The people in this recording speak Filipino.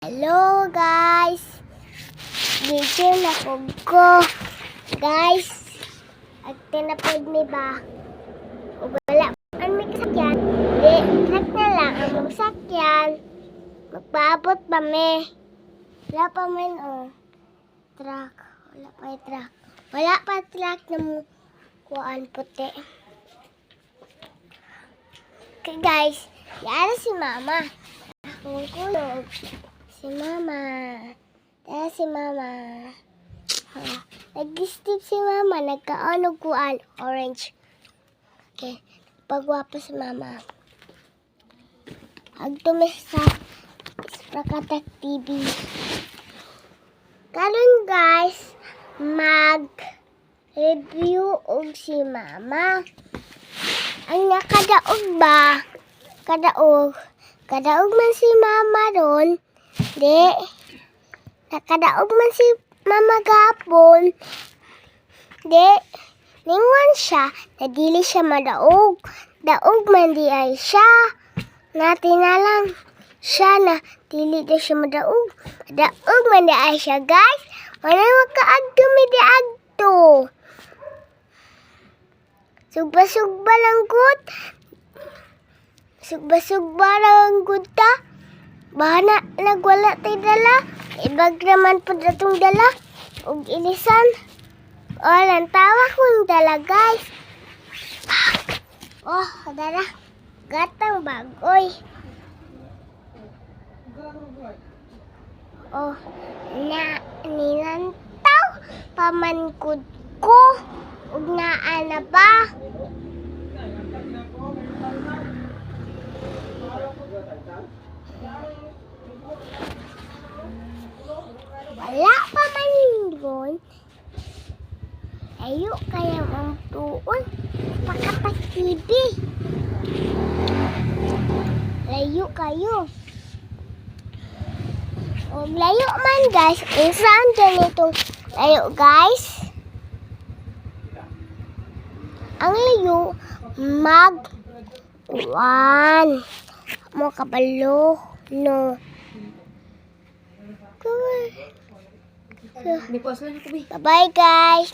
Hello guys, video na ko guys. At tinapod mi ba? Ug wala man may sakyan. Di, truck na lang ang mong sakyan. Magpaabot pa mi. Wala pa man truck. Wala pa yung truck. Wala pa truck na mo kuhaan puti. Okay guys, yara si mama. Akong kulog. Si mama. Tara si mama. Nag-step si mama. Nagkaanog kuan. Orange. Okay. Pagwapo si mama. Agtumis sa Prakatak TV. Karon guys, mag-review og si mama. Ang nakadaog ba? Kadaog man si mama ron. Di. Nakadaog man si mama gapon. Di. Ningon siya. Nadili siya madaog. Daog man di ay siya. Natin na lang siya na dili na siya madaog. Daog man di ay siya guys. Wala makaagto mi di agto. Sugba-sugba lang gud. Sugba-sugba lang gud ta. Bahana nagwala tay dala. Ibag naman po datong dala. Ug ilisan. O, lantawa kong dala guys. Oh, dala. Gatang bagoy. Oh, nilantaw. Pamankod ko. Ug naa na ba? Wala pa man yun. Ayo kaya ang tuon. Pakatak TV. Layo kayo. O layo man guys. Isang ganitong layo guys. Ang layo mag-1. Mo kabalo. No. Bye-bye guys.